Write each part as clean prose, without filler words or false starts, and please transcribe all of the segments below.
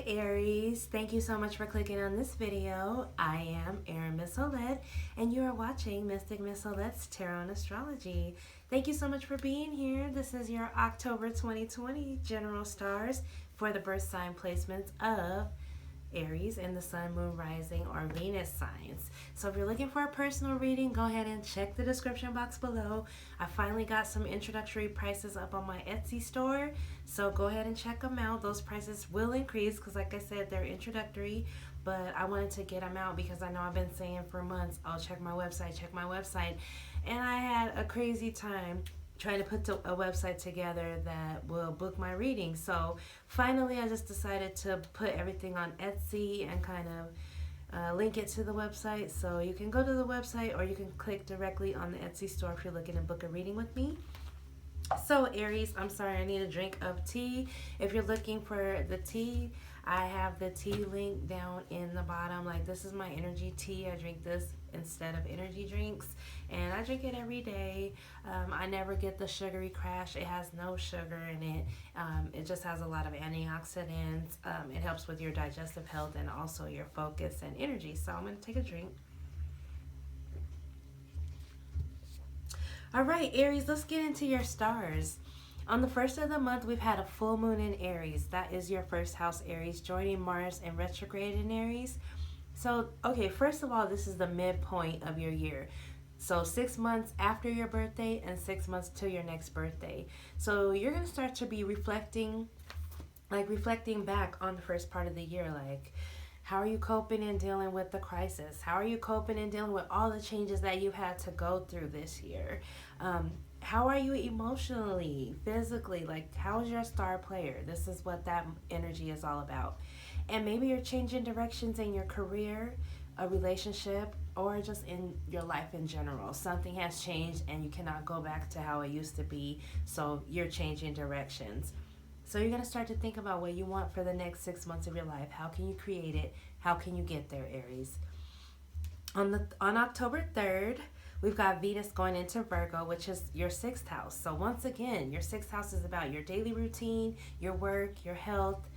Aries, thank you so much for clicking on this video. I am Aries October and you are watching Mystic Miz Olette's Tarot and Astrology. Thank you so much for being here. This is your October 2020 general stars for the birth sign placements of Aries and the Sun, Moon, Rising, or Venus signs. So if you're looking for a personal reading, go ahead and check the description box below. I finally got some introductory prices up on my Etsy store, so go ahead and check them out. Those prices will increase because, like I said, they're introductory, but I wanted to get them out because I know I've been saying for months, oh, check my website, and I had a crazy time trying to put a website together that will book my reading. So finally I just decided to put everything on Etsy and kind of link it to the website. So you can go to the website or you can click directly on the Etsy store if you're looking to book a reading with me. So Aries, I'm sorry, I need a drink of tea. If you're looking for the tea, I have the tea link down in the bottom. Like, this is my energy tea. I drink this instead of energy drinks, and I drink it every day. I never get the sugary crash. It has no sugar in it. It just has a lot of antioxidants. It helps with your digestive health and also your focus and energy. So I'm going to take a drink. All right, Aries, let's get into your stars. On the first of the month, we've had a full moon in Aries. That is your first house, Aries, joining Mars in retrograde in Aries. So, okay, first of all, this is the midpoint of your year. So 6 months after your birthday and 6 months till your next birthday. So you're going to start to be reflecting back on the first part of the year. Like, how are you coping and dealing with the crisis? How are you coping and dealing with all the changes that you had to go through this year? How are you emotionally, physically? Like, how's your star player? This is what that energy is all about. And maybe you're changing directions in your career, a relationship, or just in your life in general. Something has changed and you cannot go back to how it used to be, so you're changing directions. So you're going to start to think about what you want for the next 6 months of your life. How can you create it? How can you get there, Aries? On October 3rd, we've got Venus going into Virgo, which is your 6th house. So once again, your 6th house is about your daily routine, your work, your health.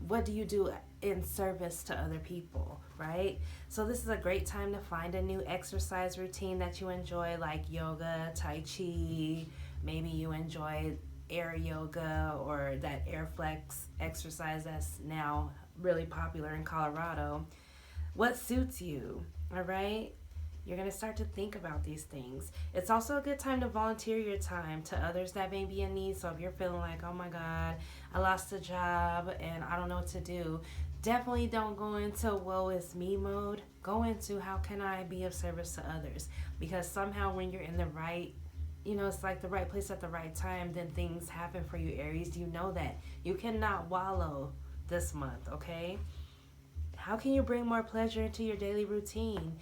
What do you do in service to other people, right? So this is a great time to find a new exercise routine that you enjoy, like yoga, tai chi. Maybe you enjoy air yoga or that air flex exercise that's now really popular in Colorado. What suits you, all right? You're going to start to think about these things. It's also a good time to volunteer your time to others that may be in need. So if you're feeling like, oh my God, I lost a job and I don't know what to do, definitely don't go into woe is me mode. Go into how can I be of service to others? Because somehow when you're in the right, it's like the right place at the right time, then things happen for you, Aries. You know that. You cannot wallow this month, okay? How can you bring more pleasure into your daily routine?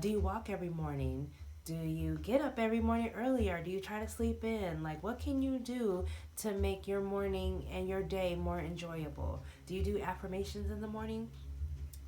Do you walk every morning? Do you get up every morning early, or do you try to sleep in? Like, what can you do to make your morning and your day more enjoyable? Do you do affirmations in the morning?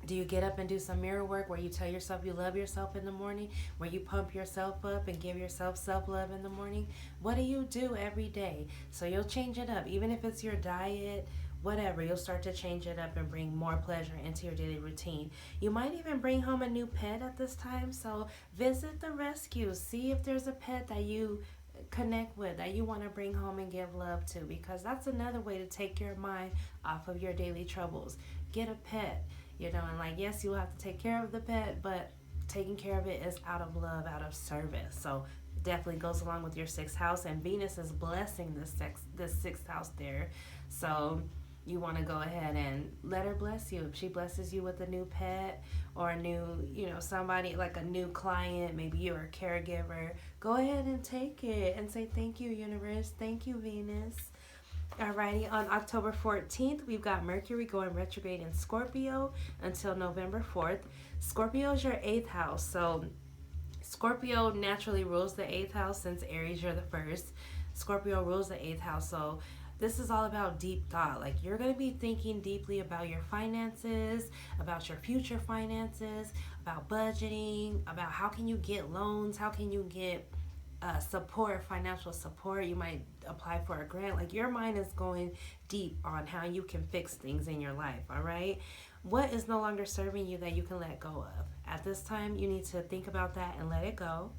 Do you get up and do some mirror work where you tell yourself you love yourself in the morning, where you pump yourself up and give yourself self-love in the morning? What do you do every day? So you'll change it up. Even if it's your diet, whatever, you'll start to change it up and bring more pleasure into your daily routine. You might even bring home a new pet at this time. So visit the rescue. See if there's a pet that you connect with, that you want to bring home and give love to, because that's another way to take your mind off of your daily troubles. Get a pet. And like, yes, you'll have to take care of the pet, but taking care of it is out of love, out of service. So definitely goes along with your 6th house, and Venus is blessing this 6th house there. So you want to go ahead and let her bless you. If she blesses you with a new pet or a new, somebody, like a new client, maybe you're a caregiver, go ahead and take it and say, thank you, universe. Thank you, Venus. Alrighty, on October 14th, we've got Mercury going retrograde in Scorpio until November 4th. Scorpio is your 8th house, so Scorpio naturally rules the 8th house. Since Aries, you're the first. Scorpio rules the 8th house, so this is all about deep thought. Like, you're going to be thinking deeply about your finances, about your future finances, about budgeting, about how can you get loans, how can you get support, financial support. You might apply for a grant. Like, your mind is going deep on how you can fix things in your life, all right? What is no longer serving you that you can let go of? At this time, you need to think about that and let it go.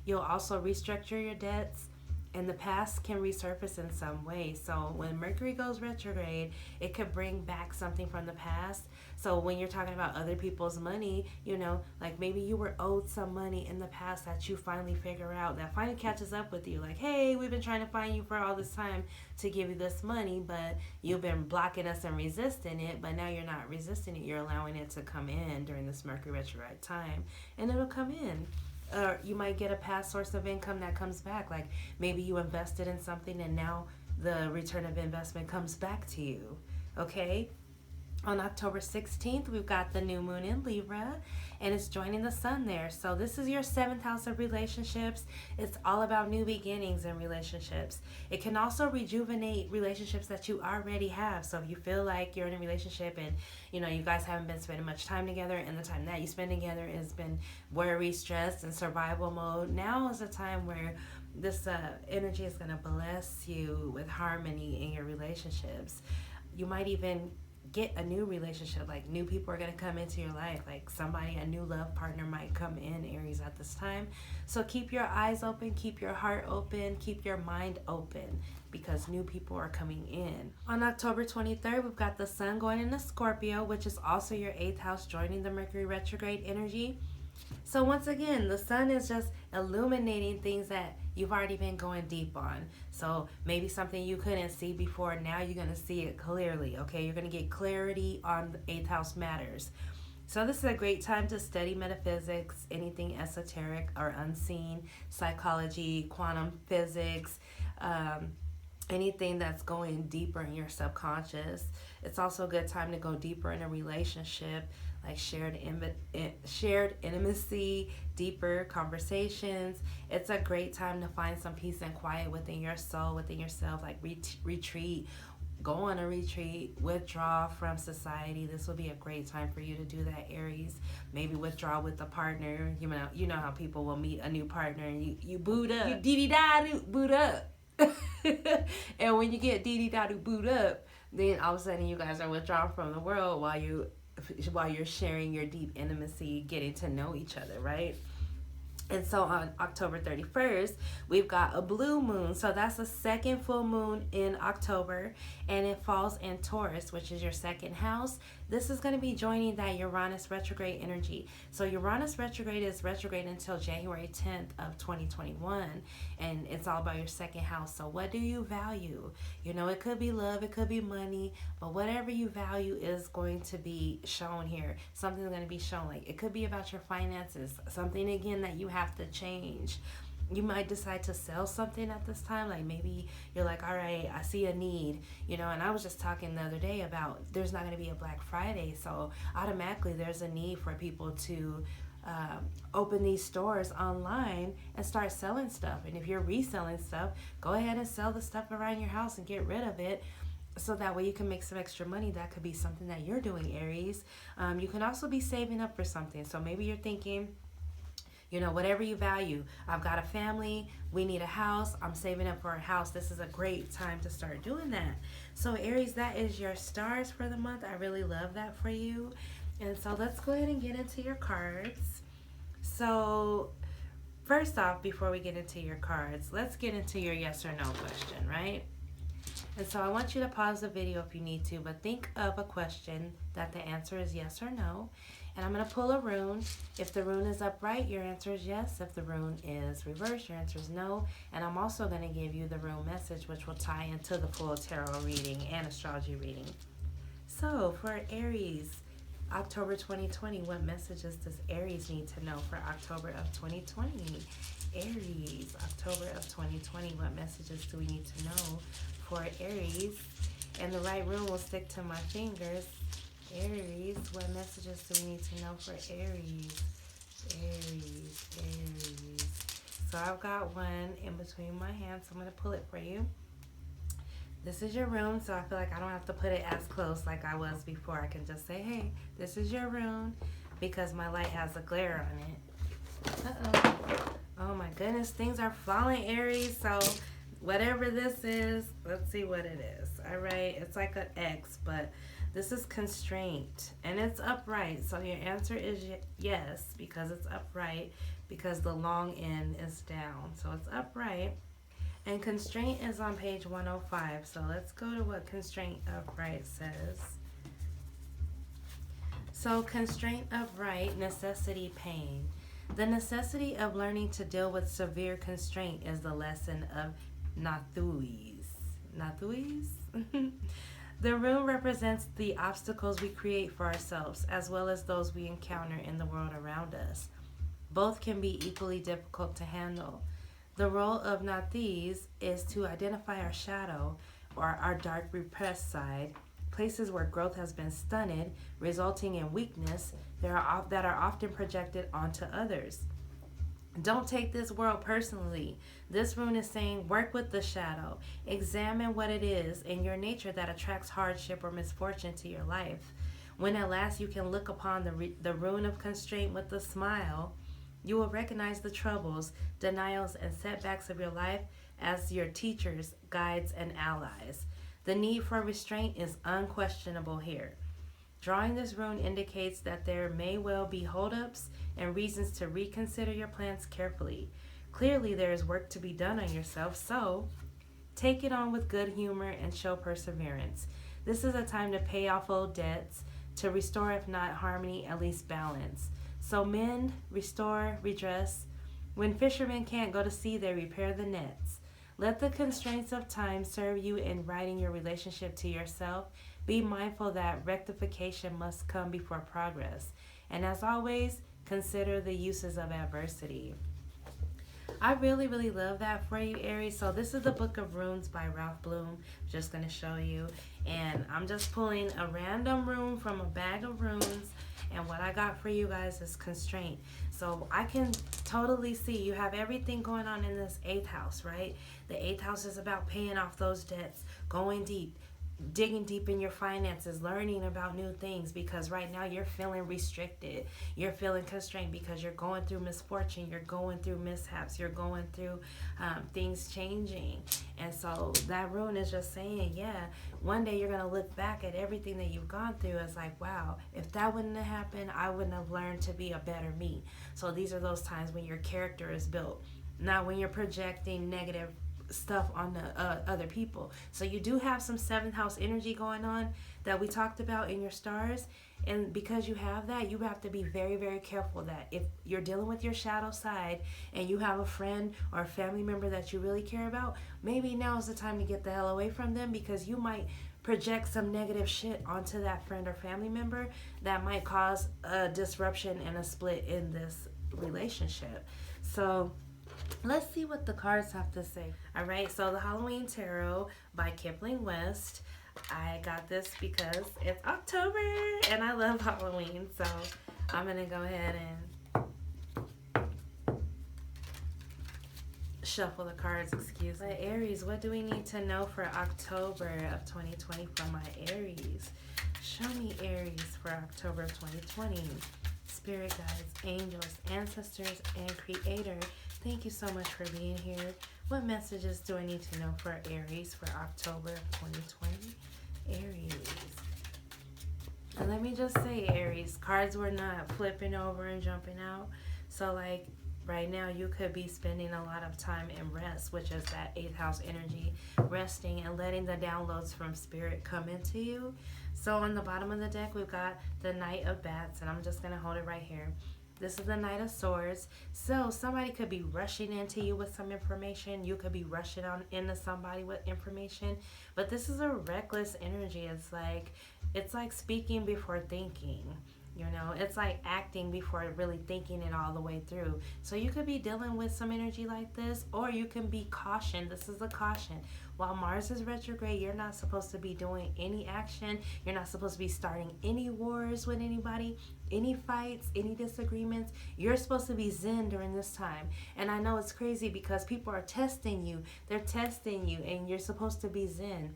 You'll also restructure your debts, and the past can resurface in some way. So when Mercury goes retrograde, it could bring back something from the past. So when you're talking about other people's money, you know, like maybe you were owed some money in the past that you finally figure out, that finally catches up with you. Like, hey, we've been trying to find you for all this time to give you this money, but you've been blocking us and resisting it. But now you're not resisting it. You're allowing it to come in during this Mercury retrograde time, and it'll come in. Or you might get a past source of income that comes back. Like, maybe you invested in something and now the return of investment comes back to you. Okay? On October 16th, we've got the new moon in Libra, and it's joining the sun there. So this is your 7th house of relationships. It's all about new beginnings in relationships. It can also rejuvenate relationships that you already have. So if you feel like you're in a relationship and, you know, you guys haven't been spending much time together, and the time that you spend together has been worry, stress, and survival mode, now is a time where this energy is going to bless you with harmony in your relationships. You might even get a new relationship. Like, new people are going to come into your life. Like, somebody, a new love partner might come in, Aries, at this time. So keep your eyes open, keep your heart open, keep your mind open, because new people are coming in. On October 23rd, we've got the sun going into Scorpio, which is also your 8th house, joining the Mercury retrograde energy. So once again, the sun is just illuminating things that you've already been going deep on. So maybe something you couldn't see before, now you're going to see it clearly, okay? You're going to get clarity on the 8th house matters. So this is a great time to study metaphysics, anything esoteric or unseen, psychology, quantum physics, anything that's going deeper in your subconscious. It's also a good time to go deeper in a relationship, like shared intimacy, deeper conversations. It's a great time to find some peace and quiet within your soul, within yourself, like retreat, go on a retreat, withdraw from society. This will be a great time for you to do that, Aries. Maybe withdraw with a partner. You know how people will meet a new partner and you boot up. You dee-dee-da-doo, boot up. And when you get dee-dee-da-doo, boot up, then all of a sudden you guys are withdrawn from the world while you're sharing your deep intimacy, getting to know each other, right? And so on October 31st, we've got a blue moon. So that's the second full moon in October, and it falls in Taurus, which is your 2nd house. This is going to be joining that Uranus retrograde energy. So Uranus retrograde is retrograde until January 10th of 2021, and it's all about your 2nd house. So what do you value? You know, it could be love, it could be money, but whatever you value is going to be shown here. Something's going to be shown. Like, it could be about your finances, something again that you have to change. You might decide to sell something at this time. Like, maybe you're like, all right, I see a need, you know. And I was just talking the other day about there's not going to be a Black Friday, so automatically there's a need for people to open these stores online and start selling stuff. And if you're reselling stuff, go ahead and sell the stuff around your house and get rid of it, so that way you can make some extra money. That could be something that you're doing, Aries. You can also be saving up for something. So maybe you're thinking, you know, whatever you value. I've got a family, we need a house, I'm saving up for a house. This is a great time to start doing that. So Aries, that is your stars for the month. I really love that for you. And so let's go ahead and get into your cards. So first off, before we get into your cards, let's get into your yes or no question, right? And so I want you to pause the video if you need to, but think of a question that the answer is yes or no. And I'm going to pull a rune. If the rune is upright, your answer is yes. If the rune is reversed, your answer is no. And I'm also going to give you the rune message, which will tie into the full tarot reading and astrology reading. So for Aries, October 2020, what messages does Aries need to know for October of 2020? Aries, October of 2020, what messages do we need to know for Aries? And the right rune will stick to my fingers. Aries, what messages do we need to know for Aries? Aries. So I've got one in between my hands, so I'm going to pull it for you. This is your rune, so I feel like I don't have to put it as close like I was before. I can just say, hey, this is your rune, because my light has a glare on it. Oh my goodness, things are falling, Aries. So whatever this is, let's see what it is. All right, it's like an X, but this is constraint and it's upright. So your answer is yes, because it's upright, because the long end is down. So it's upright. And constraint is on page 105. So let's go to what constraint upright says. So constraint upright, necessity, pain. The necessity of learning to deal with severe constraint is the lesson of Nathuis. Nathuis? The rune represents the obstacles we create for ourselves, as well as those we encounter in the world around us. Both can be equally difficult to handle. The role of Nathis is to identify our shadow, or our dark repressed side, places where growth has been stunted, resulting in weakness that are often projected onto others. Don't take this world personally. This rune is saying work with the shadow. Examine what it is in your nature that attracts hardship or misfortune to your life. When at last you can look upon the rune of constraint with a smile, you will recognize the troubles, denials, and setbacks of your life as your teachers, guides, and allies. The need for restraint is unquestionable here. Drawing this rune indicates that there may well be holdups and reasons to reconsider your plans carefully. Clearly, there is work to be done on yourself, so take it on with good humor and show perseverance. This is a time to pay off old debts, to restore, if not harmony, at least balance. So mend, restore, redress. When fishermen can't go to sea, they repair the nets. Let the constraints of time serve you in righting your relationship to yourself. Be mindful that rectification must come before progress. And as always, consider the uses of adversity. I really, really love that for you, Aries. So this is the Book of Runes by Ralph Bloom. I'm just going to show you. And I'm just pulling a random rune from a bag of runes. And what I got for you guys is constraint. So I can totally see you have everything going on in this 8th house, right? The 8th house is about paying off those debts, going deep, digging deep in your finances, learning about new things, because right now you're feeling restricted. You're feeling constrained because you're going through misfortune. You're going through mishaps. You're going through things changing. And so that rune is just saying, yeah, one day you're going to look back at everything that you've gone through as like, wow, if that wouldn't have happened, I wouldn't have learned to be a better me. So these are those times when your character is built. Not when you're projecting negative stuff on the other people. So you do have some 7th house energy going on that we talked about in your stars, and because you have that, you have to be very, very careful that if you're dealing with your shadow side and you have a friend or a family member that you really care about, maybe now is the time to get the hell away from them, because you might project some negative shit onto that friend or family member that might cause a disruption and a split in this relationship. So let's see what the cards have to say. All right, so the Halloween Tarot by Kipling West. I got this because it's October and I love Halloween. So I'm going to go ahead and shuffle the cards, excuse me. Aries, what do we need to know for October of 2020 for my Aries? Show me Aries for October of 2020. Spirit guides, angels, ancestors, and creator. Thank you so much for being here. What messages do I need to know for Aries for October of 2020? Aries. And let me just say, Aries, cards were not flipping over and jumping out. So like right now you could be spending a lot of time in rest, which is that 8th house energy, resting and letting the downloads from spirit come into you. So on the bottom of the deck, we've got the Knight of Bats, and I'm just going to hold it right here. This is the Knight of Swords. So somebody could be rushing into you with some information. You could be rushing on into somebody with information. But this is a reckless energy. It's like speaking before thinking. You know, it's like acting before really thinking it all the way through. So you could be dealing with some energy like this, or you can be caution. This is a caution. While Mars is retrograde, you're not supposed to be doing any action. You're not supposed to be starting any wars with anybody, any fights, any disagreements. You're supposed to be zen during this time. And I know it's crazy because people are testing you. They're testing you, and you're supposed to be zen.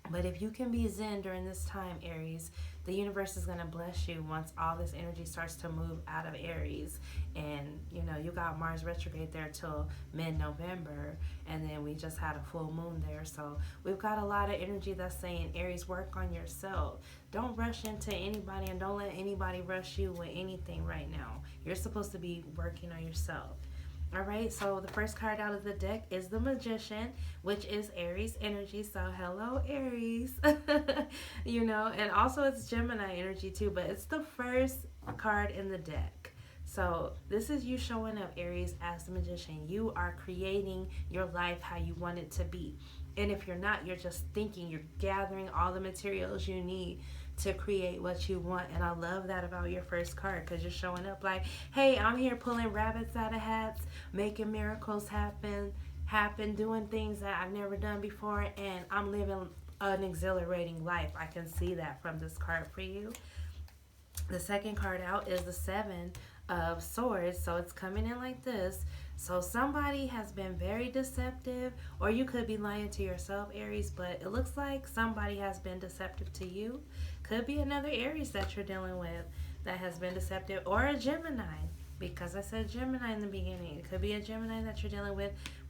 But if you can be zen during this time, Aries, the universe is going to bless you once all this energy starts to move out of Aries. And, you know, you got Mars retrograde there till mid-November, and then we just had a full moon there. So we've got a lot of energy that's saying, Aries, work on yourself. Don't rush into anybody, and don't let anybody rush you with anything right now. You're supposed to be working on yourself. All right, so the first card out of the deck is the Magician, which is Aries energy. So hello, Aries. You know, and also it's Gemini energy too, but it's the first card in the deck. So this is you showing up, Aries, as the Magician. You are creating your life how you want it to be. And if you're not, you're just thinking, you're gathering all the materials you need to create what you want. And I love that about your first card, because you're showing up like, hey, I'm here pulling rabbits out of hats, making miracles happen, doing things that I've never done before, and I'm living an exhilarating life. I can see that from this card for you. The second card out is the Seven of Swords, so it's coming in like this. So somebody has been very deceptive, or you could be lying to yourself, Aries, but it looks like somebody has been deceptive to you. Could be another Aries that you're dealing with that has been deceptive, or a Gemini, because I said Gemini in the beginning. It could be a Gemini that you're dealing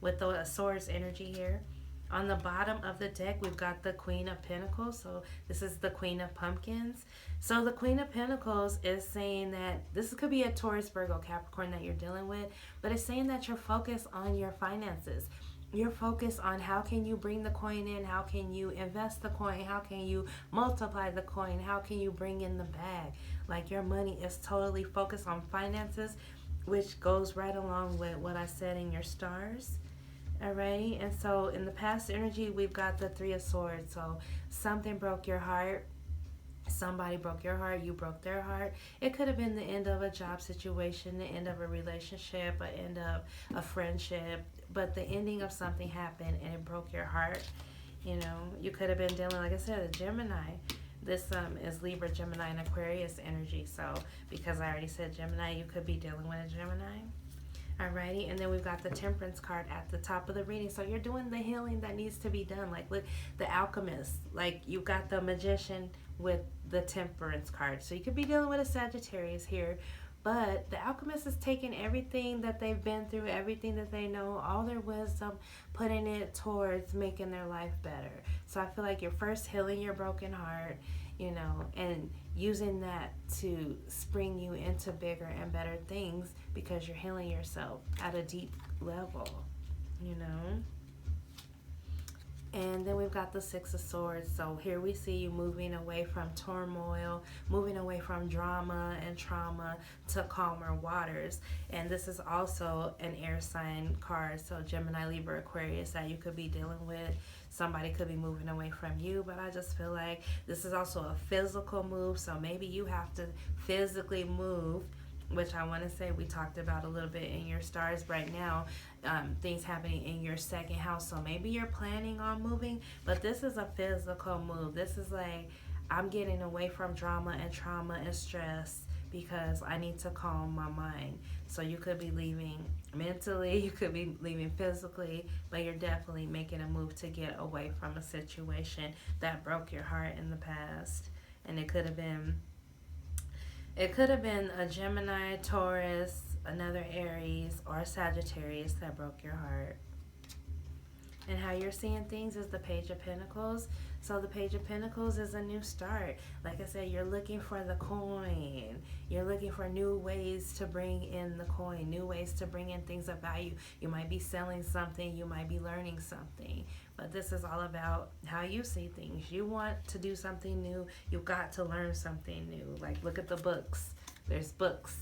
with the Swords energy here. On the bottom of the deck, we've got the Queen of Pentacles. So this is the Queen of Pumpkins. So the Queen of Pentacles is saying that this could be a Taurus, Virgo, Capricorn that you're dealing with, but it's saying that you're focused on your finances. You're focused on how can you bring the coin in, how can you invest the coin, how can you multiply the coin, how can you bring in the bag. Like your money is totally focused on finances, which goes right along with what I said in your stars. Alrighty, and so in the past energy, we've got the Three of Swords. So something broke your heart. Somebody broke your heart. You broke their heart. It could have been the end of a job situation, the end of a relationship, the end of a friendship. But the ending of something happened and it broke your heart. You know, you could have been dealing, like I said, a Gemini. This is Libra, Gemini, and Aquarius energy. So because I already said Gemini, you could be dealing with a Gemini. Alrighty, and then we've got the Temperance card at the top of the reading. So you're doing the healing that needs to be done. Like with the Alchemist, like you've got the Magician with the Temperance card. So you could be dealing with a Sagittarius here. But the Alchemist is taking everything that they've been through, everything that they know, all their wisdom, putting it towards making their life better. So I feel like you're first healing your broken heart, you know, and using that to spring you into bigger and better things because you're healing yourself at a deep level, you know. And then we've got the Six of Swords. So here we see you moving away from turmoil, moving away from drama and trauma to calmer waters. And this is also an air sign card. So Gemini, Libra, Aquarius that you could be dealing with. Somebody could be moving away from you, but I just feel like this is also a physical move. So maybe you have to physically move, which I want to say we talked about a little bit in your stars right now, things happening in your second house. So maybe you're planning on moving, but this is a physical move. This is like, I'm getting away from drama and trauma and stress because I need to calm my mind. So you could be leaving mentally, you could be leaving physically, but you're definitely making a move to get away from a situation that broke your heart in the past. And it could have been a Gemini, Taurus, another Aries, or a Sagittarius that broke your heart. And how you're seeing things is the Page of Pentacles. So the Page of Pentacles is a new start. Like I said, you're looking for the coin. You're looking for new ways to bring in the coin, new ways to bring in things of value. You might be selling something, you might be learning something. But this is all about how you see things. You want to do something new, you've got to learn something new. Like, look at the books. There's books.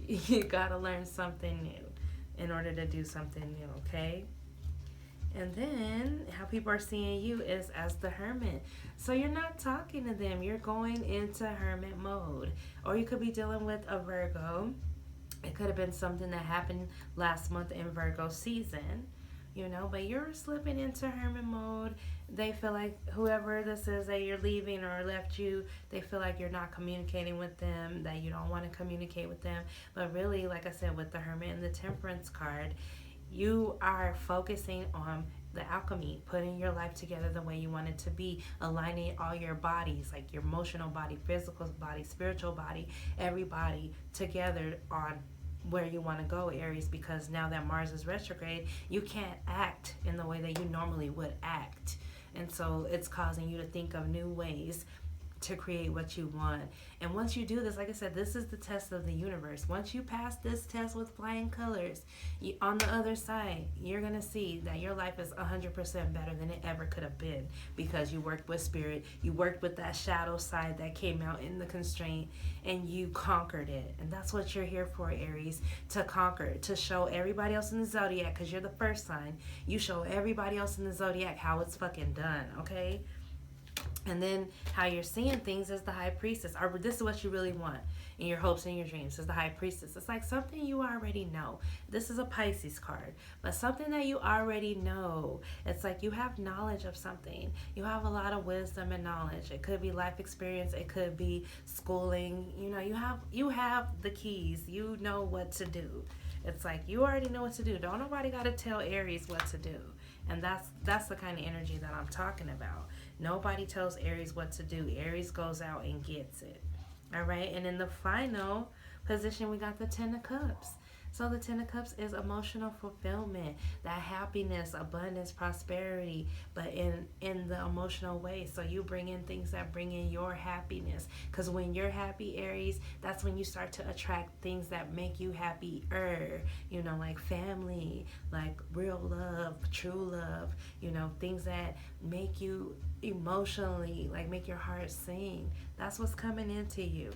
You got to learn something new in order to do something new, okay? And then how people are seeing you is as the Hermit. So you're not talking to them. You're going into hermit mode. Or you could be dealing with a Virgo. It could have been something that happened last month in Virgo season, you know, but you're slipping into hermit mode. They feel like whoever this is that you're leaving or left you, they feel like you're not communicating with them, that you don't want to communicate with them. But really, like I said, with the Hermit and the Temperance card, you are focusing on the alchemy, putting your life together the way you want it to be, aligning all your bodies, like your emotional body, physical body, spiritual body, every body together on where you want to go, Aries, because now that Mars is retrograde, you can't act in the way that you normally would act. And so it's causing you to think of new ways to create what you want. And once you do this, like I said, this is the test of the universe. Once you pass this test with flying colors, on the other side, you're going to see that your life is 100% better than it ever could have been, because you worked with spirit, you worked with that shadow side that came out in the constraint, and you conquered it. And that's what you're here for, Aries, to conquer, to show everybody else in the zodiac, because you're the first sign. You show everybody else in the zodiac how it's fucking done, okay? And then how you're seeing things as the High Priestess. Or this is what you really want in your hopes and your dreams, as the High Priestess. It's like something you already know. This is a Pisces card, but something that you already know. It's like you have knowledge of something. You have a lot of wisdom and knowledge. It could be life experience. It could be schooling. You know, you have the keys. You know what to do. It's like you already know what to do. Don't nobody got to tell Aries what to do. And that's the kind of energy that I'm talking about. Nobody tells Aries what to do. Aries goes out and gets it. All right. And in the final position, we got the Ten of Cups. So the Ten of Cups is emotional fulfillment, that happiness, abundance, prosperity, but in the emotional way. So you bring in things that bring in your happiness. Because when you're happy, Aries, that's when you start to attract things that make you happier. You know, like family, like real love, true love, you know, things that make you emotionally, like make your heart sing. That's what's coming into you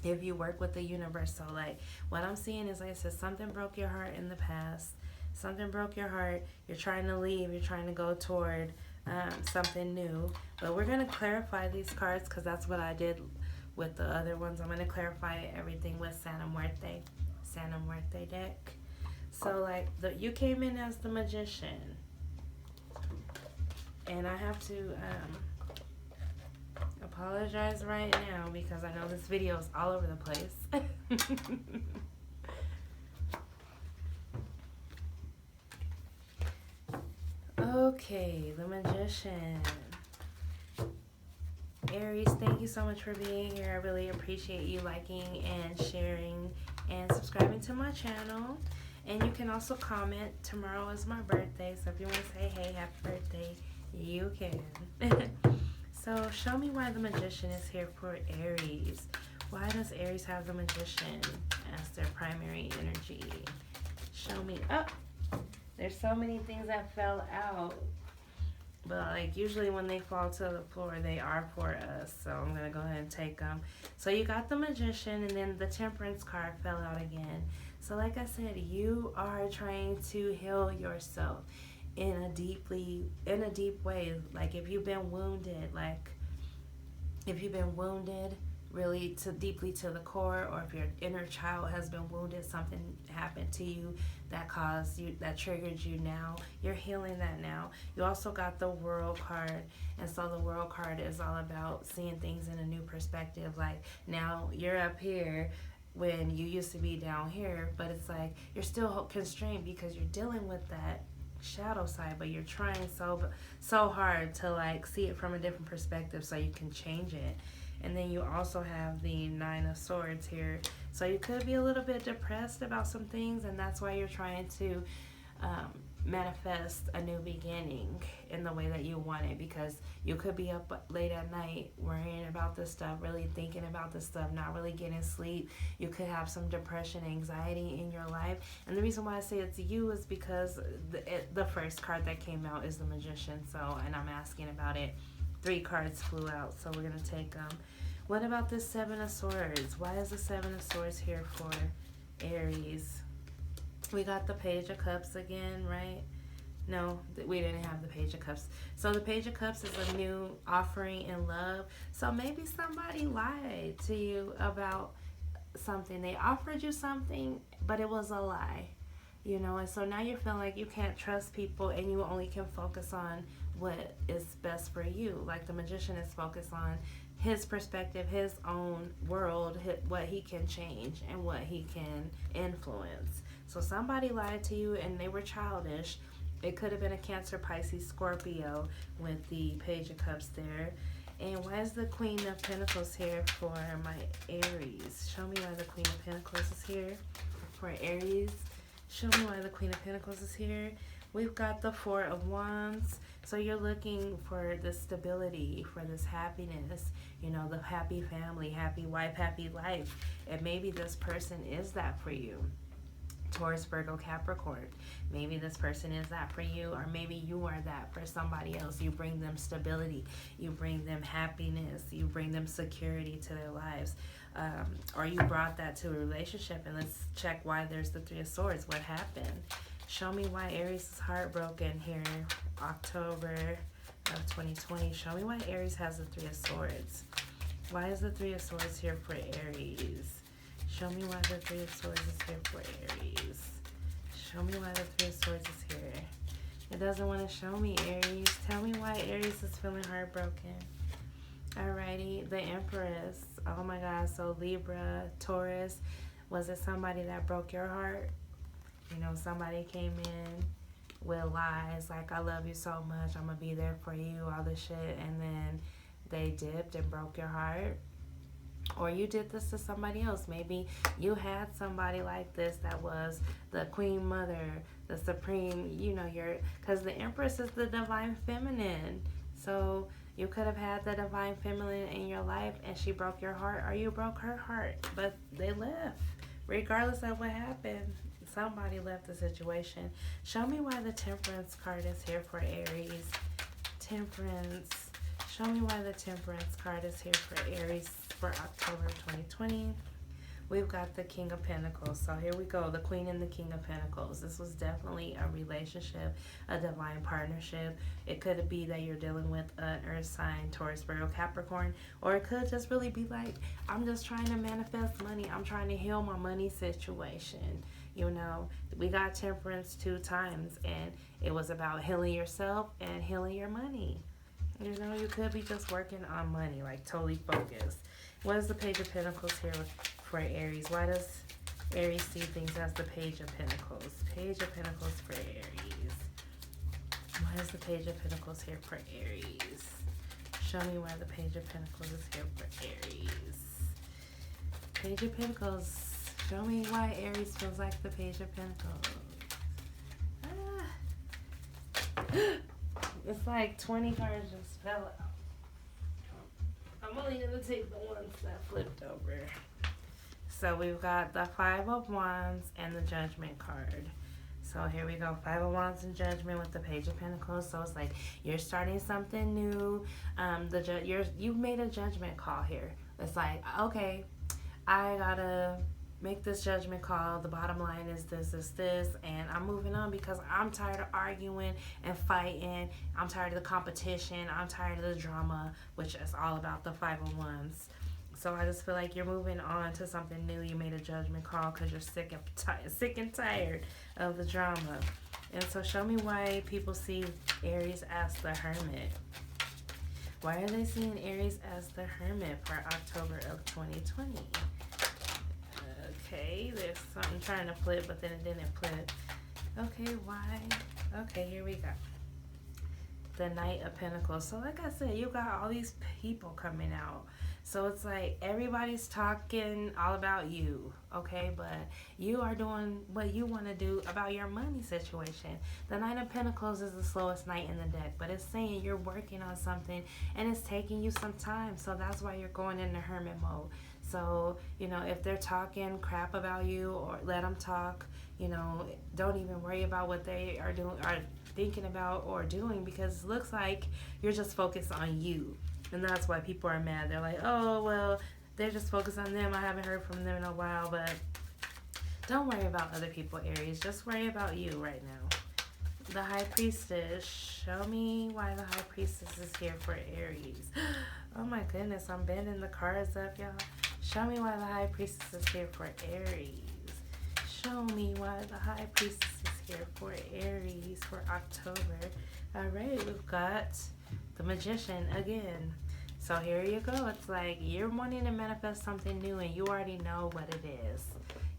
if you work with the universe. So like what I'm seeing is, like I said, something broke your heart in the past. Something broke your heart. You're trying to leave. You're trying to go toward something new. But we're going to clarify these cards, because that's what I did with the other ones. I'm going to clarify everything with Santa Muerte deck. So like you came in as the Magician. And I have to apologize right now, because I know this video is all over the place. Okay, the Magician. Aries, thank you so much for being here. I really appreciate you liking and sharing and subscribing to my channel. And you can also comment. Tomorrow is my birthday, so if you want to say, hey, happy birthday, you can. So show me why the Magician is here for Aries. Why does Aries have the Magician as their primary energy? Show me. Oh, there's so many things that fell out. But like usually when they fall to the floor, they are for us. So I'm going to go ahead and take them. So you got the Magician, and then the Temperance card fell out again. So like I said, you are trying to heal yourself in a deep way. Like if you've been wounded, really deeply to the core, or if your inner child has been wounded, something happened to you that triggered you, now you're healing that now. You also got the World card, and so the World card is all about seeing things in a new perspective. Like now you're up here when you used to be down here, but it's like you're still constrained because you're dealing with that shadow side, but you're trying so hard to like see it from a different perspective so you can change it. And then you also have the Nine of Swords here, so you could be a little bit depressed about some things, and that's why you're trying to manifest a new beginning in the way that you want it, because you could be up late at night worrying about this stuff, really thinking about this stuff, not really getting sleep. You could have some depression, anxiety in your life. And the reason why I say it's you is because the first card that came out is the Magician. So, and I'm asking about it. 3 cards flew out, so we're going to take them. What about the Seven of Swords? Why is the Seven of Swords here for Aries? We got the Page of Cups again, right? No, we didn't have the Page of Cups. So the Page of Cups is a new offering in love. So maybe somebody lied to you about something. They offered you something, but it was a lie. You know, and so now you're feeling like you can't trust people, and you only can focus on what is best for you. Like the Magician is focused on his perspective, his own world, what he can change and what he can influence. So somebody lied to you and they were childish. It could have been a Cancer, Pisces, Scorpio with the Page of Cups there. And why is the Queen of Pentacles here for my Aries? Show me why the Queen of Pentacles is here. for Aries. Show me why the Queen of Pentacles is here. We've got the Four of Wands. So you're looking for this stability, for this happiness, you know, the happy family, happy wife, happy life. And maybe this person is that for you. Taurus, Virgo, Capricorn. Maybe this person is that for you, or maybe you are that for somebody else. You bring them stability, you bring them happiness, you bring them security to their lives, or you brought that to a relationship. And let's check why there's the Three of Swords. What happened? Show me why Aries is heartbroken here, October of 2020. Show me why Aries has the Three of Swords. Why is the Three of Swords here for Aries? Show me why the Three of Swords is here for Aries. Show me why the Three of Swords is here. It doesn't want to show me, Aries. Tell me why Aries is feeling heartbroken. Alrighty, the Empress. Oh my God, so Libra, Taurus. Was it somebody that broke your heart? You know, somebody came in with lies like, I love you so much, I'm going to be there for you, all this shit. And then they dipped and broke your heart. Or you did this to somebody else. Maybe you had somebody like this that was the Queen Mother, the Supreme, you know, because the Empress is the Divine Feminine. So you could have had the Divine Feminine in your life and she broke your heart, or you broke her heart. But they left. Regardless of what happened, somebody left the situation. Show me why the Temperance card is here for Aries. Temperance. Show me why the Temperance card is here for Aries for October 2020. We've got the King of Pentacles. So here we go, the Queen and the King of Pentacles. This was definitely a relationship, a divine partnership. It could be that you're dealing with an earth sign, Taurus, Virgo, Capricorn. Or it could just really be like, I'm just trying to manifest money. I'm trying to heal my money situation. You know, we got Temperance 2 times, and it was about healing yourself and healing your money. You know, you could be just working on money, like totally focused. What is the Page of Pentacles here for Aries? Why does Aries see things as the Page of Pentacles? Page of Pentacles for Aries. Why is the Page of Pentacles here for Aries? Show me why the Page of Pentacles is here for Aries. Page of Pentacles. Show me why Aries feels like the Page of Pentacles. It's like 20 cards just fell out. I'm only going to take the ones that flipped over. So we've got the Five of Wands and the Judgment card. So here we go. Five of Wands and Judgment with the Page of Pentacles. So it's like you're starting something new. You've made a judgment call here. It's like, okay, I got to make this judgment call. The bottom line is this, and I'm moving on because I'm tired of arguing and fighting. I'm tired of the competition. I'm tired of the drama, which is all about the Five of Wands. So I just feel like you're moving on to something new. You made a judgment call because you're sick and tired of the drama. And so show me why people see Aries as the Hermit. Why are they seeing Aries as the Hermit for October of 2020? Okay, there's something trying to flip, but then it didn't flip. Okay, why? Okay, here we go. The Knight of Pentacles. So like I said, you got all these people coming out. So it's like everybody's talking all about you, okay? But you are doing what you want to do about your money situation. The Knight of Pentacles is the slowest knight in the deck, but it's saying you're working on something and it's taking you some time. So that's why you're going into hermit mode. So, you know, if they're talking crap about you, or let them talk, you know, don't even worry about what they are doing, are thinking about or doing, because it looks like you're just focused on you. And that's why people are mad. They're like, oh, well, they're just focused on them. I haven't heard from them in a while. But don't worry about other people, Aries. Just worry about you right now. The High Priestess. Show me why the High Priestess is here for Aries. Oh, my goodness. I'm bending the cards up, y'all. Show me why the High Priestess is here for Aries. Show me why the High Priestess is here for Aries for October. All right, we've got the Magician again. So here you go. It's like you're wanting to manifest something new and you already know what it is.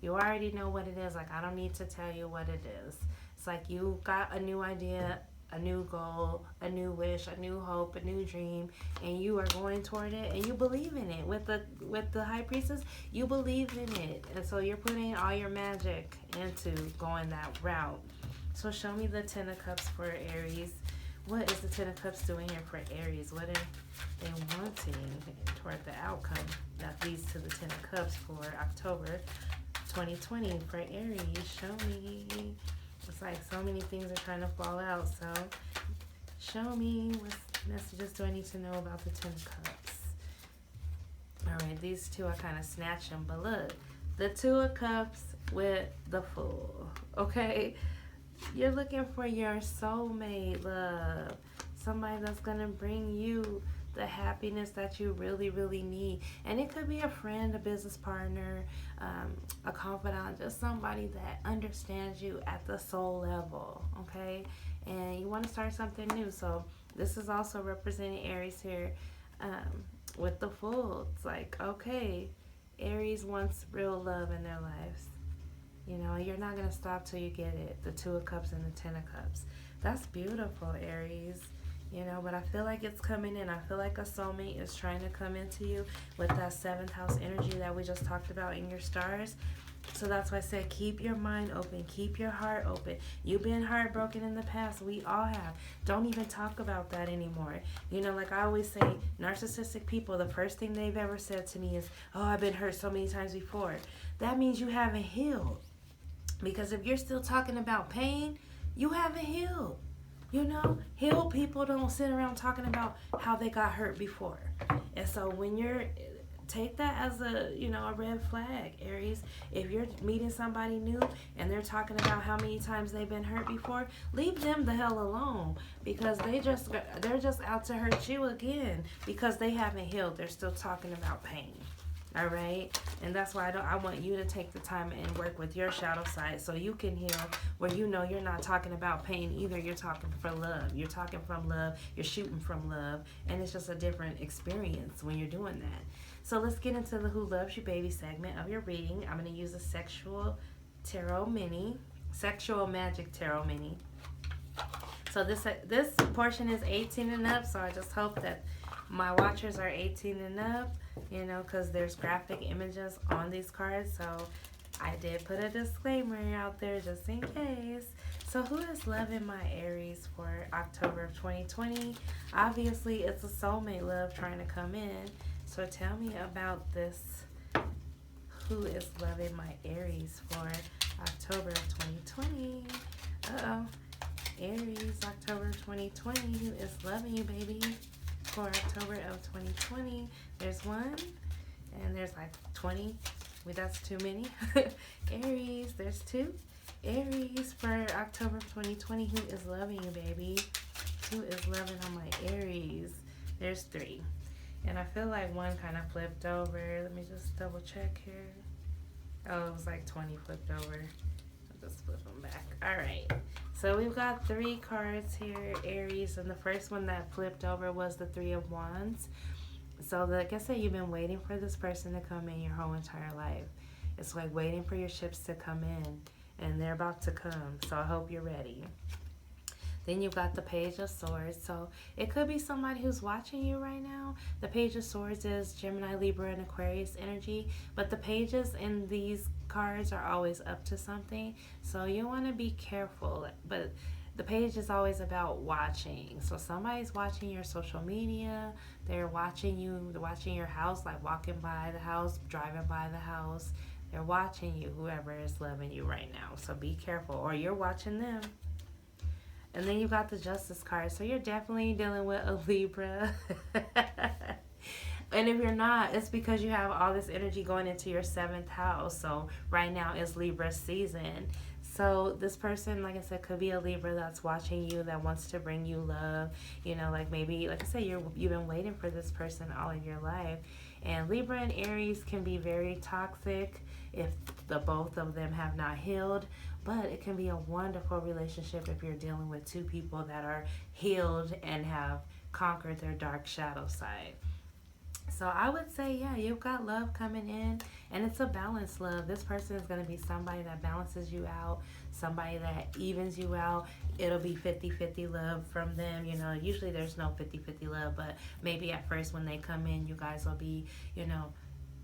You already know what it is. Like, I don't need to tell you what it is. It's like you got a new idea, a new goal, a new wish, a new hope, a new dream, and you are going toward it, and you believe in it. With the High Priestess, you believe in it, and so you're putting all your magic into going that route. So show me the Ten of Cups for Aries. What is the Ten of Cups doing here for Aries? What are they wanting toward the outcome that leads to the Ten of Cups for October 2020 for Aries? Show me. It's like so many things are trying to fall out. So show me what messages do I need to know about the Ten of Cups. Alright, these two I kind of snatched them. But look, the Two of Cups with the Fool. Okay? You're looking for your soulmate, love. Somebody that's going to bring you the happiness that you really, really need. And it could be a friend, a business partner, a confidant, just somebody that understands you at the soul level, okay? And you want to start something new. So this is also representing Aries here with the Fool. It's like, okay, Aries wants real love in their lives. You know, you're not going to stop till you get it. The Two of Cups and the Ten of Cups. That's beautiful, Aries. You know, but I feel like it's coming in. I feel like a soulmate is trying to come into you with that 7th house energy that we just talked about in your stars. So that's why I said keep your mind open. Keep your heart open. You've been heartbroken in the past. We all have. Don't even talk about that anymore. You know, like I always say, narcissistic people, the first thing they've ever said to me is, oh, I've been hurt so many times before. That means you haven't healed. Because if you're still talking about pain, you haven't healed. You know, healed people don't sit around talking about how they got hurt before. And so when you're, take that as a, you know, a red flag, Aries. If you're meeting somebody new and they're talking about how many times they've been hurt before, leave them the hell alone. Because they're just out to hurt you again. Because they haven't healed. They're still talking about pain. All right, and that's why I want you to take the time and work with your shadow side so you can heal, where you know you're not talking about pain either. You're talking for love. You're talking from love. You're shooting from love, and it's just a different experience when you're doing that. So let's get into the Who Loves You Baby segment of your reading. I'm going to use a sexual magic tarot mini. So this portion is 18 and up, so I just hope that my watchers are 18 and up, you know, because there's graphic images on these cards. So I did put a disclaimer out there just in case. So who is loving my Aries for October of 2020? Obviously, it's a soulmate love trying to come in. So tell me about this. Who is loving my Aries for October of 2020? Uh-oh. Aries, October 2020. Who is loving you, baby? For October of 2020, there's one, and there's like 20. That's too many. Aries, there's two. Aries for October of 2020, who is loving you, baby? Who is loving on my Aries? There's 3. And I feel like one kind of flipped over. Let me just double check here. Oh, it was like 20 flipped over. I'll just flip them back. All right. So we've got 3 cards here, Aries, and the first one that flipped over was the 3 of Wands. So like I said, you've been waiting for this person to come in your whole entire life. It's like waiting for your ships to come in, and they're about to come. So I hope you're ready. Then you've got the Page of Swords. So it could be somebody who's watching you right now. The Page of Swords is Gemini, Libra, and Aquarius energy. But the pages in these cards are always up to something. So you want to be careful. But the page is always about watching. So somebody's watching your social media. They're watching you. They're watching your house, like walking by the house, driving by the house. They're watching you, whoever is loving you right now. So be careful. Or you're watching them. And then you got the Justice card. So you're definitely dealing with a Libra. And if you're not, it's because you have all this energy going into your 7th house. So right now is Libra season. So this person, like I said, could be a Libra that's watching you, that wants to bring you love. You know, like maybe, like I said, you've been waiting for this person all of your life. And Libra and Aries can be very toxic if the both of them have not healed. But it can be a wonderful relationship if you're dealing with 2 people that are healed and have conquered their dark shadow side. So I would say, yeah, you've got love coming in, and it's a balanced love. This person is going to be somebody that balances you out, somebody that evens you out. It'll be 50-50 love from them. You know, usually there's no 50-50 love, but maybe at first when they come in, you guys will be, you know,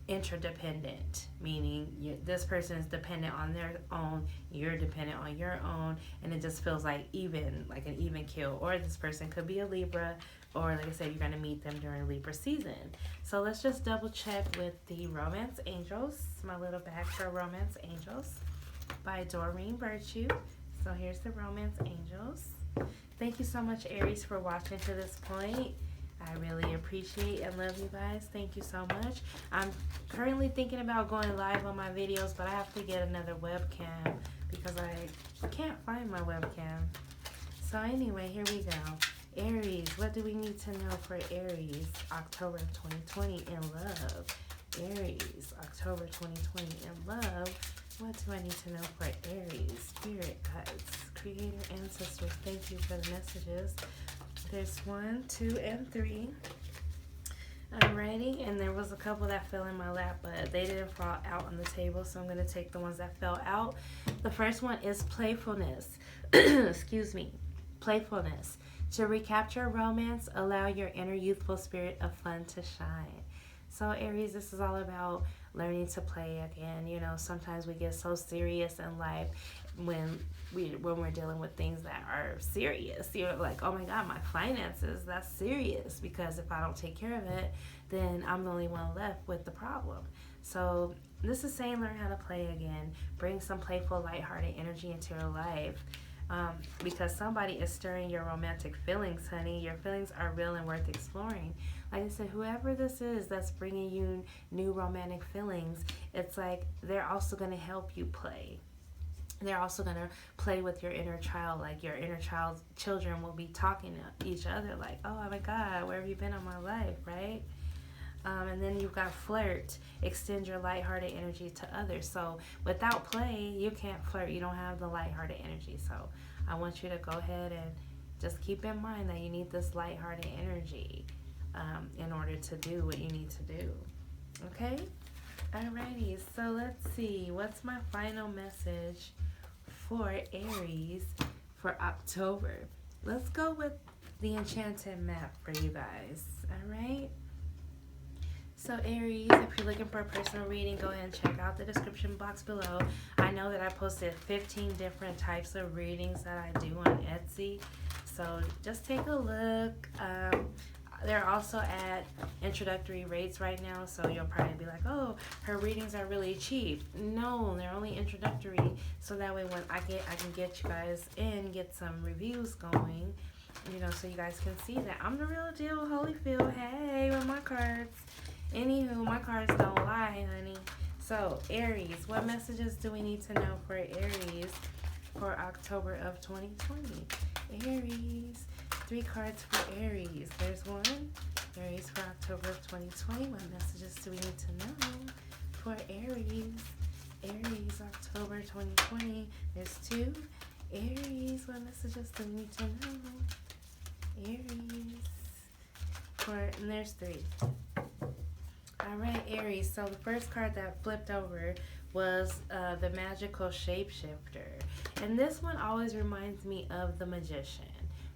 interdependent, meaning this person is dependent on their own, you're dependent on your own, and it just feels like an even kill. Or this person could be a Libra, or like I said, you're going to meet them during Libra season. So let's just double check with the Romance Angels, my little bag for Romance Angels by Doreen Virtue. So here's the Romance Angels. Thank you so much, Aries, for watching to this point. I really appreciate and love you guys. Thank you so much. I'm currently thinking about going live on my videos, but I have to get another webcam because I can't find my webcam. So anyway, here we go. Aries, what do we need to know for Aries, October 2020 in love? Aries, October 2020 in love. What do I need to know for Aries? Spirit guides, creator, ancestors, thank you for the messages. There's 1, 2, and 3. Alrighty, and there was a couple that fell in my lap, but they didn't fall out on the table, so I'm going to take the ones that fell out. The first one is playfulness. Excuse me. Playfulness. To recapture romance, allow your inner youthful spirit of fun to shine. So Aries, this is all about learning to play again. You know, sometimes we get so serious in life when we're dealing with things that are serious. You're like, oh my God, my finances, that's serious, because if I don't take care of it, then I'm the only one left with the problem. So this is saying learn how to play again. Bring some playful, lighthearted energy into your life. Because somebody is stirring your romantic feelings, honey. Your feelings are real and worth exploring. Like I said, whoever this is that's bringing you new romantic feelings, it's like they're also going to help you play. They're also going to play with your inner child. Like your inner children will be talking to each other like, oh my God, where have you been all my life, right? And then you've got flirt. Extend your lighthearted energy to others. So without play, you can't flirt. You don't have the lighthearted energy. So I want you to go ahead and just keep in mind that you need this lighthearted energy in order to do what you need to do. Okay? Alrighty. So let's see. What's my final message for Aries for October? Let's go with the enchanted map for you guys. Alright? So Aries, if you're looking for a personal reading, go ahead and check out the description box below. I know that I posted 15 different types of readings that I do on Etsy. So just take a look. They're also at introductory rates right now, so you'll probably be like, oh, her readings are really cheap. No, they're only introductory, so that way when I can get you guys in, get some reviews going, you know, so you guys can see that I'm the real deal, Holyfield. Hey, with my cards. Anywho, my cards don't lie, honey. So, Aries, what messages do we need to know for Aries for October of 2020? Aries, 3 cards for Aries. There's 1. Aries for October of 2020. What messages do we need to know for Aries? Aries, October 2020. There's 2. Aries, what messages do we need to know? Aries. And there's 3. Alright, Aries, so the first card that flipped over was the Magical Shapeshifter. And this one always reminds me of the Magician,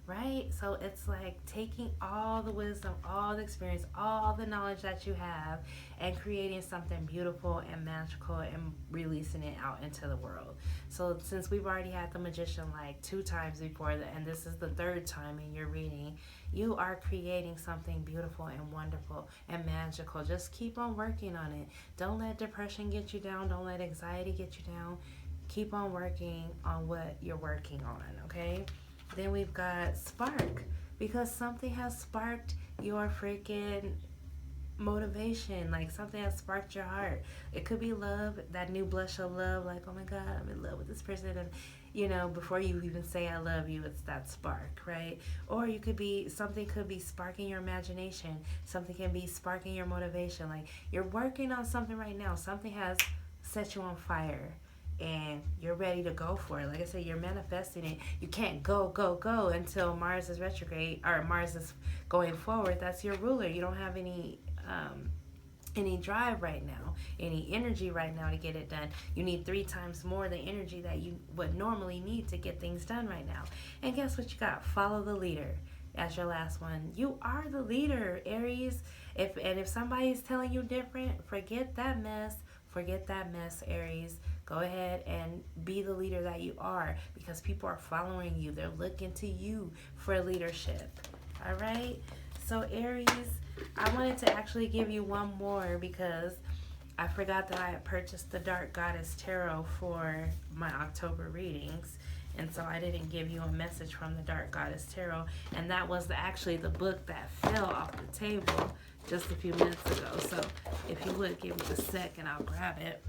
right? So it's like taking all the wisdom, all the experience, all the knowledge that you have and creating something beautiful and magical and releasing it out into the world. So since we've already had the Magician like 2 times before, and this is the 3rd time in your reading, you are creating something beautiful and wonderful and magical. Just keep on working on it. Don't let depression get you down. Don't let anxiety get you down. Keep on working on what you're working on, okay? Then we've got spark, because something has sparked your freaking motivation. Like something has sparked your heart. It could be love, that new blush of love, like, oh my God, I'm in love with this person. And you know, before you even say I love you, it's that spark, right? Or you could be, something could be sparking your imagination. Something can be sparking your motivation. Like you're working on something right now. Something has set you on fire and you're ready to go for it. Like I said, you're manifesting it. You can't go until Mars is retrograde, or Mars is going forward. That's your ruler. You don't have any any drive right now, any energy right now to get it done. You need 3 times more the energy that you would normally need to get things done right now. And guess what you got? Follow the leader as your last one. You are the leader, Aries. If somebody's telling you different, forget that mess. Forget that mess, Aries. Go ahead and be the leader that you are, because people are following you. They're looking to you for leadership. All right? So, Aries, I wanted to actually give you one more because I forgot that I had purchased the Dark Goddess Tarot for my October readings. And so I didn't give you a message from the Dark Goddess Tarot. And that was actually the book that fell off the table just a few minutes ago. So if you would give me a second, I'll grab it.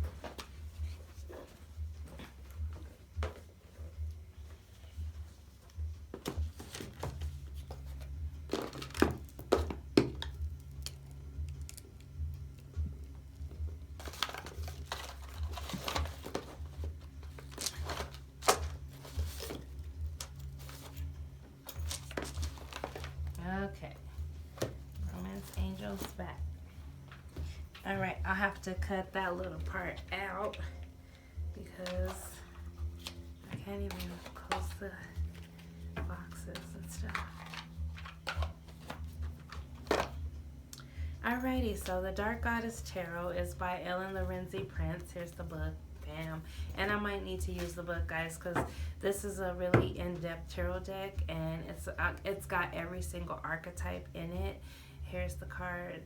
Okay, Romance Angels back. All right, I'll have to cut that little part out because I can't even close the boxes and stuff. Alrighty, so the Dark Goddess Tarot is by Ellen Lorenzi Prince. Here's the book. Bam. And I might need to use the book, guys, because this is a really in-depth tarot deck, and it's got every single archetype in it. Here's the cards.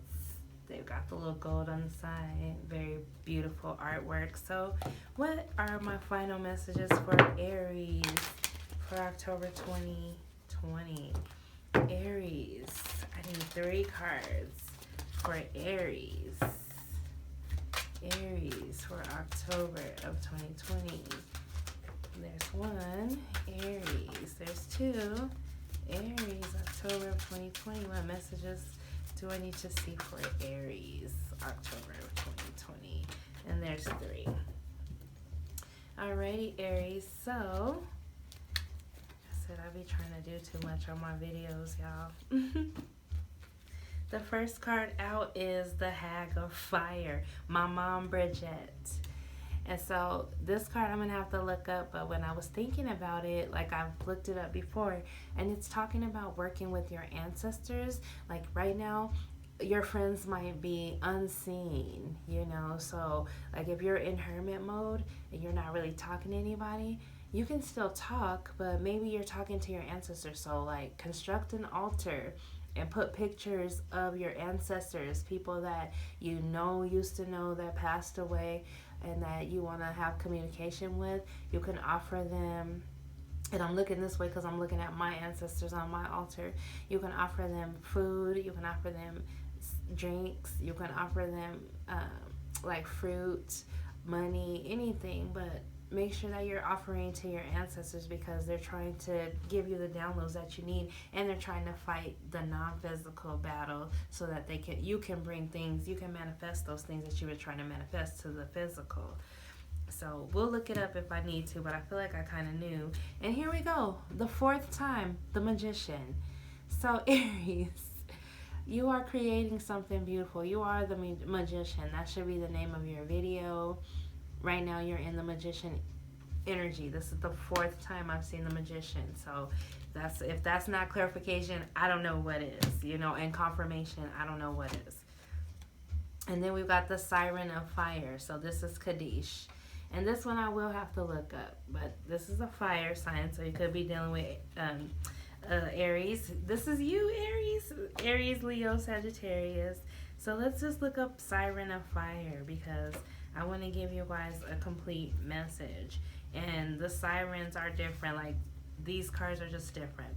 They've got the little gold on the side. Very beautiful artwork. So what are my final messages for Aries for October 2020? Aries, I need 3 cards for Aries. Aries for October of 2020. There's 1. Aries. There's 2. Aries, October of 2020. What messages do I need to see for Aries, October of 2020? And there's 3. Alrighty, Aries. So, I said I'd be trying to do too much on my videos, y'all. The first card out is the Hag of Fire, my mom, Bridget. And so this card I'm going to have to look up, but when I was thinking about it, like I've looked it up before, and it's talking about working with your ancestors. Like right now, your friends might be unseen, you know, so like if you're in hermit mode and you're not really talking to anybody, you can still talk, but maybe you're talking to your ancestors. So like construct an altar and put pictures of your ancestors, people that you know used to know that passed away and that you want to have communication with. You can offer them, and I'm looking this way because I'm looking at my ancestors on my altar. You can offer them food, you can offer them drinks, you can offer them like fruit, money, anything, but make sure that you're offering to your ancestors because they're trying to give you the downloads that you need, and they're trying to fight the non-physical battle so that you can bring things, you can manifest those things that you were trying to manifest to the physical. So we'll look it up if I need to, but I feel like I kind of knew. And here we go, the 4th time, the Magician. So Aries, you are creating something beautiful. You are the Magician. That should be the name of your video. Right now you're in the Magician energy. This is the 4th time I've seen the Magician. So if that's not clarification, I don't know what is, you know, and confirmation, I don't know what is. And then we've got the Siren of Fire. So this is Kaddish. And this one I will have to look up, but this is a fire sign, so you could be dealing with Aries. This is you, Aries. Aries, Leo, Sagittarius. So let's just look up Siren of Fire because I want to give you guys a complete message. And the sirens are different. Like, these cards are just different.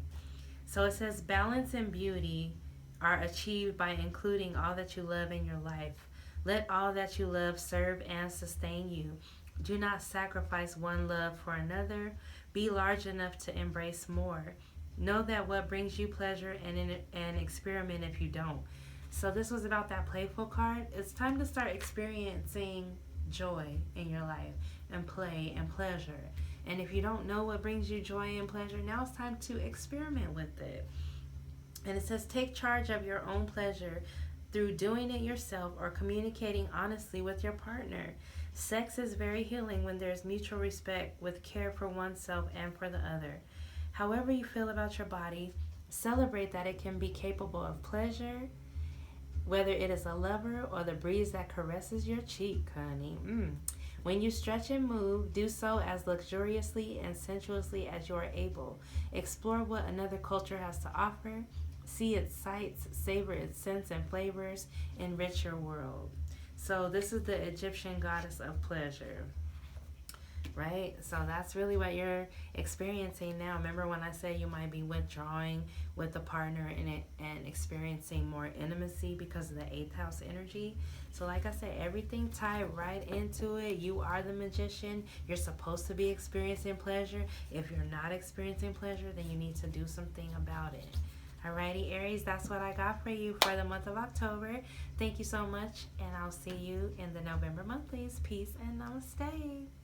So it says, balance and beauty are achieved by including all that you love in your life. Let all that you love serve and sustain you. Do not sacrifice one love for another. Be large enough to embrace more. Know that what brings you pleasure and experiment if you don't. So this was about that playful card. It's time to start experiencing joy in your life and play and pleasure. And if you don't know what brings you joy and pleasure, now it's time to experiment with it. And it says, take charge of your own pleasure. through doing it yourself or communicating honestly with your partner. Sex is very healing when there's mutual respect with care for oneself and for the other. However you feel about your body, celebrate that it can be capable of pleasure, whether it is a lover or the breeze that caresses your cheek, honey. When you stretch and move, do so as luxuriously and sensuously as you are able. Explore what another culture has to offer. See its sights, savor its scents and flavors, enrich your world. So this is the Egyptian goddess of pleasure, right? So that's really what you're experiencing now. Remember when I said you might be withdrawing with a partner and experiencing more intimacy because of the 8th house energy? So like I said, everything tied right into it. You are the magician. You're supposed to be experiencing pleasure. If you're not experiencing pleasure, then you need to do something about it. Alrighty, Aries, that's what I got for you for the month of October. Thank you so much, and I'll see you in the November monthlies. Peace and namaste.